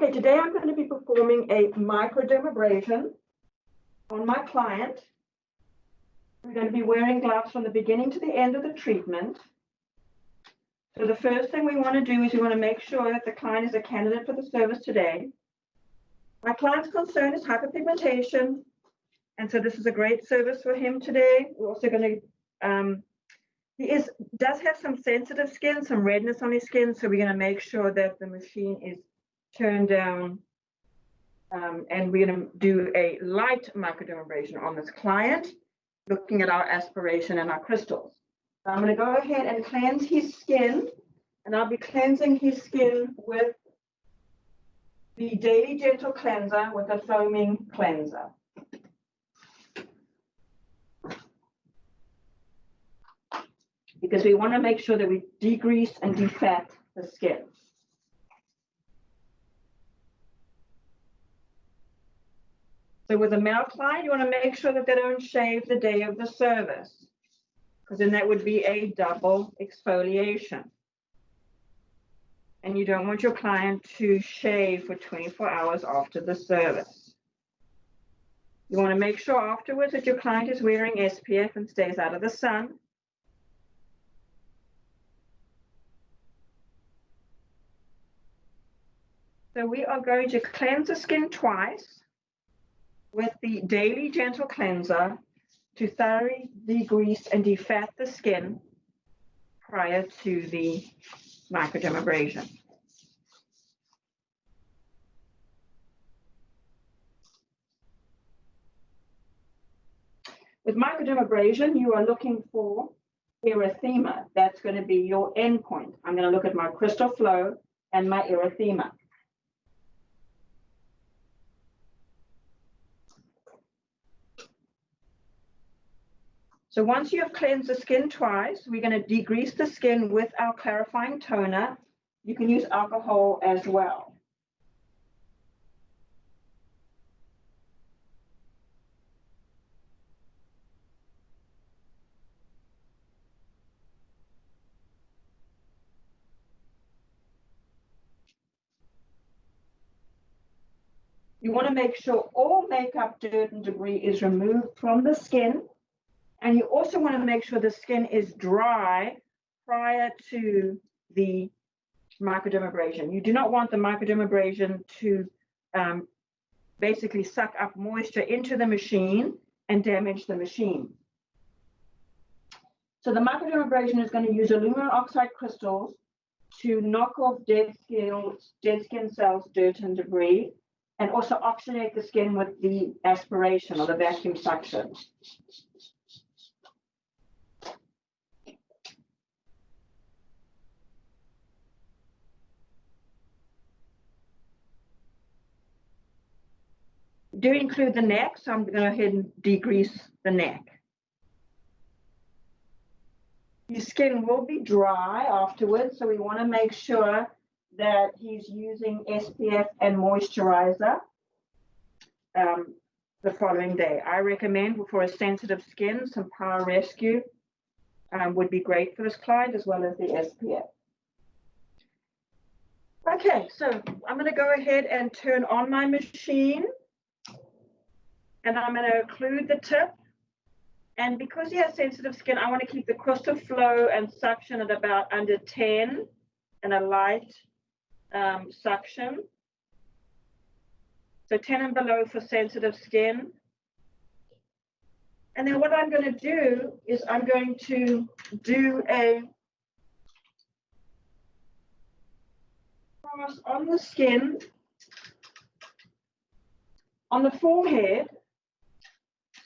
Okay, today I'm going to be performing a microdermabrasion on my client. We're going to be wearing gloves from the beginning to the end of the treatment. So the first thing we want to do is we want to make sure that the client is a candidate for the service today. My client's concern is hyperpigmentation, and so this is a great service for him today. We're also going to, he does have some sensitive skin, some redness on his skin, so we're going to make sure that the machine is turned down, and we're going to do a light microdermabrasion on this client, looking at our aspiration and our crystals. So I'm going to go ahead and cleanse his skin, and I'll be cleansing his skin with the Daily Gentle Cleanser with a foaming cleanser. Because we want to make sure that we degrease and defat the skin. So with a male client, you want to make sure that they don't shave the day of the service, because then that would be a double exfoliation. And you don't want your client to shave for 24 hours after the service. You want to make sure afterwards that your client is wearing SPF and stays out of the sun. So we are going to cleanse the skin twice with the Daily Gentle Cleanser to thoroughly degrease and defat the skin prior to the microdermabrasion. With microdermabrasion, you are looking for erythema. That's going to be your endpoint. I'm going to look at my crystal flow and my erythema. So once you have cleansed the skin twice, we're going to degrease the skin with our clarifying toner. You can use alcohol as well. You want to make sure all makeup, dirt, and debris is removed from the skin. And you also want to make sure the skin is dry prior to the microdermabrasion. You do not want the microdermabrasion to basically suck up moisture into the machine and damage the machine. So the microdermabrasion is going to use aluminum oxide crystals to knock off dead skin cells, dirt, and debris, and also oxygenate the skin with the aspiration or the vacuum suction. Do include the neck, so I'm going to go ahead and degrease the neck. Your skin will be dry afterwards, so we want to make sure that he's using SPF and moisturizer the following day. I recommend for a sensitive skin, some Power Rescue would be great for this client, as well as the SPF. Okay, so I'm going to go ahead and turn on my machine. And I'm going to occlude the tip. And because he has sensitive skin, I want to keep the crystal flow and suction at about under 10 and a light suction. So 10 and below for sensitive skin. And then what I'm going to do is I'm going to do a cross on the skin, on the forehead,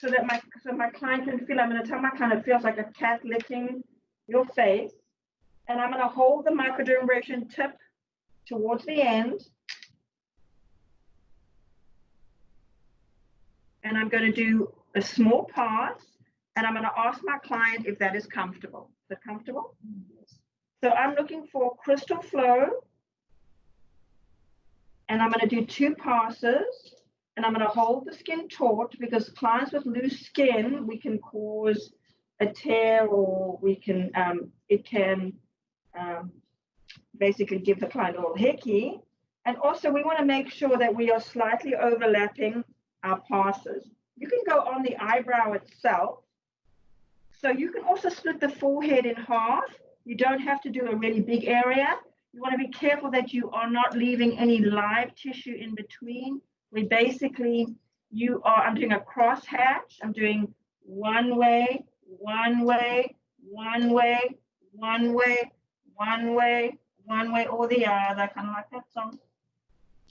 so that my client can feel. I'm going to tell my client it feels like a cat licking your face. And I'm going to hold the microdermabrasion tip towards the end. And I'm going to do a small pass. And I'm going to ask my client if that is comfortable. Is it comfortable? Yes. So I'm looking for crystal flow. And I'm going to do 2 passes. And I'm going to hold the skin taut, because clients with loose skin, we can cause a tear, or we can it can basically give the client a little hickey. And also we want to make sure that we are slightly overlapping our passes. You can go on the eyebrow itself. So you can also split the forehead in half. You don't have to do a really big area. You want to be careful that you are not leaving any live tissue in between. We basically, I'm doing a cross hatch. I'm doing one way, one way, one way, one way, one way, one way, or the other, kind of like that song.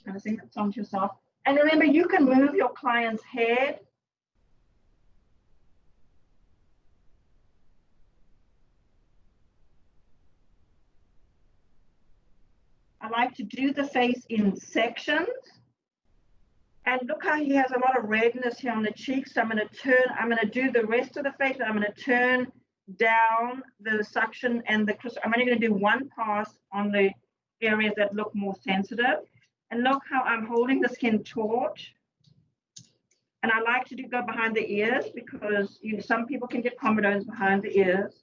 Kind of sing that song to yourself. And remember, you can move your client's head. I like to do the face in sections. And look how he has a lot of redness here on the cheeks. So I'm going to do the rest of the face, and I'm going to turn down the suction and the crystal. I'm only going to do one pass on the areas that look more sensitive. And look how I'm holding the skin taut. And I like to go behind the ears because some people can get comedones behind the ears.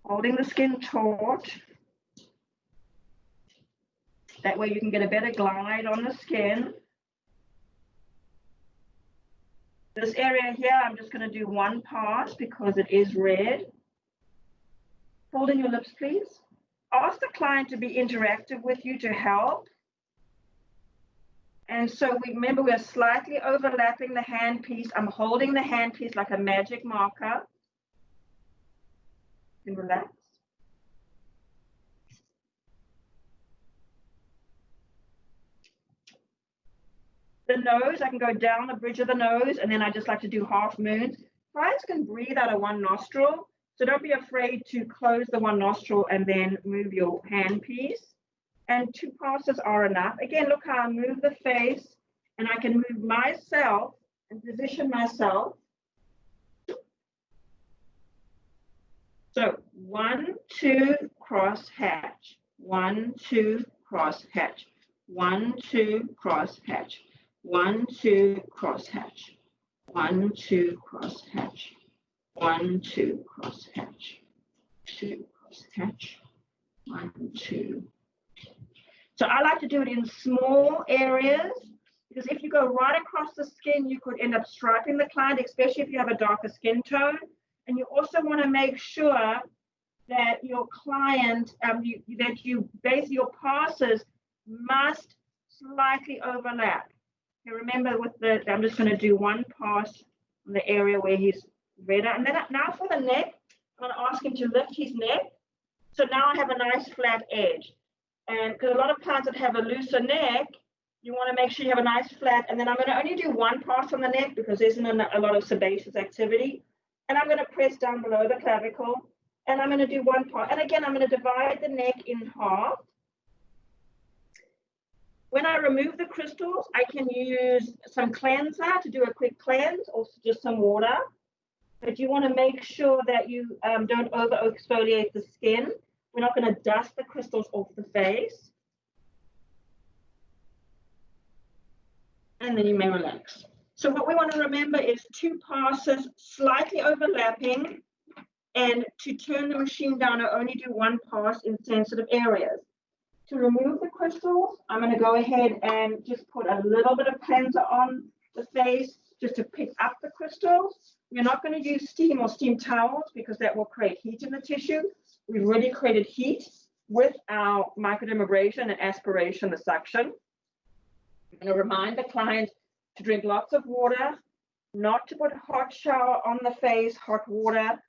Holding the skin taut. That way you can get a better glide on the skin. This area here, I'm just going to do one pass because it is red. Hold in your lips, please. Ask the client to be interactive with you to help. And so remember, we're slightly overlapping the handpiece. I'm holding the handpiece like a magic marker. And relax. The nose, I can go down the bridge of the nose, and then I just like to do half moons. Clients can breathe out of one nostril, so don't be afraid to close the one nostril and then move your handpiece. And 2 passes are enough. Again, look how I move the face, and I can move myself and position myself. So 1, 2, cross hatch. 1, 2, cross hatch. 1, 2, cross hatch. 1, 2, cross hatch. 1, 2, cross hatch. 1, 2, cross hatch. 2, cross hatch. 1, 2. So I like to do it in small areas, because if you go right across the skin, you could end up striping the client, especially if you have a darker skin tone. And you also want to make sure that your client, basically your passes must slightly overlap. Okay, remember I'm just going to do one pass on the area where he's redder. And then now for the neck, I'm going to ask him to lift his neck. So now I have a nice flat edge. And because a lot of clients that have a looser neck, you want to make sure you have a nice flat. And then I'm going to only do one pass on the neck because there isn't a lot of sebaceous activity. And I'm going to press down below the clavicle. And I'm going to do one part. And again, I'm going to divide the neck in half. When I remove the crystals, I can use some cleanser to do a quick cleanse, or just some water. But you want to make sure that you don't over exfoliate the skin. We're not going to dust the crystals off the face. And then you may relax. So what we want to remember is 2 passes slightly overlapping, and to turn the machine down, I only do 1 pass in sensitive areas. To remove the crystals, I'm going to go ahead and just put a little bit of cleanser on the face just to pick up the crystals. We're not going to use steam or steam towels because that will create heat in the tissue. We've already created heat with our microdermabrasion and aspiration, the suction. I'm going to remind the client to drink lots of water, not to put hot shower on the face, hot water,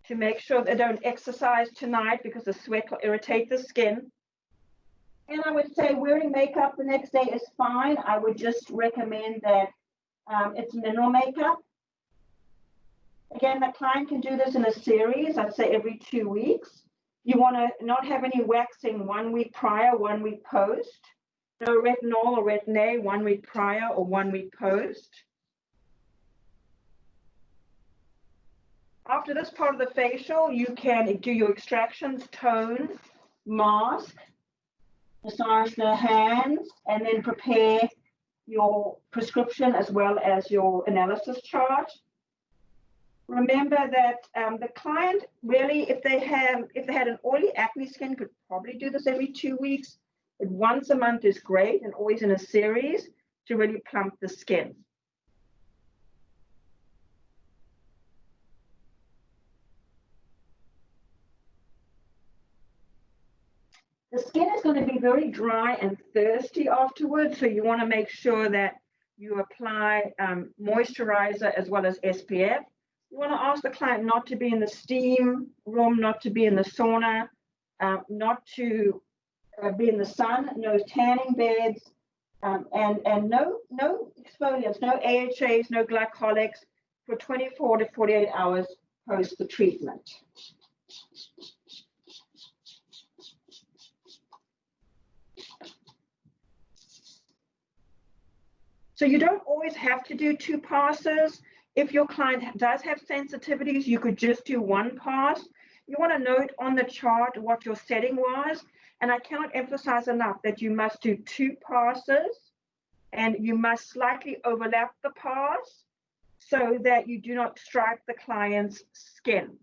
to make sure they don't exercise tonight because the sweat will irritate the skin. And I would say wearing makeup the next day is fine. I would just recommend that it's mineral makeup. Again, the client can do this in a series, I'd say every 2 weeks. You want to not have any waxing 1 week prior, 1 week post. No retinol or retin-A 1 week prior or 1 week post. After this part of the facial, you can do your extractions, tone, mask, massage the hands, and then prepare your prescription as well as your analysis chart. Remember that the client really, if they had an oily acne skin, could probably do this every 2 weeks, but once a month is great, and always in a series to really plump the skin. The skin is going to be very dry and thirsty afterwards, so you want to make sure that you apply moisturizer as well as SPF. You want to ask the client not to be in the steam room, not to be in the sauna, not to be in the sun, no tanning beds, and no exfoliants, no AHAs, no glycolics for 24 to 48 hours post the treatment. So you don't always have to do 2 passes. If your client does have sensitivities, you could just do 1 pass. You want to note on the chart what your setting was. And I cannot emphasize enough that you must do 2 passes and you must slightly overlap the pass so that you do not stripe the client's skin.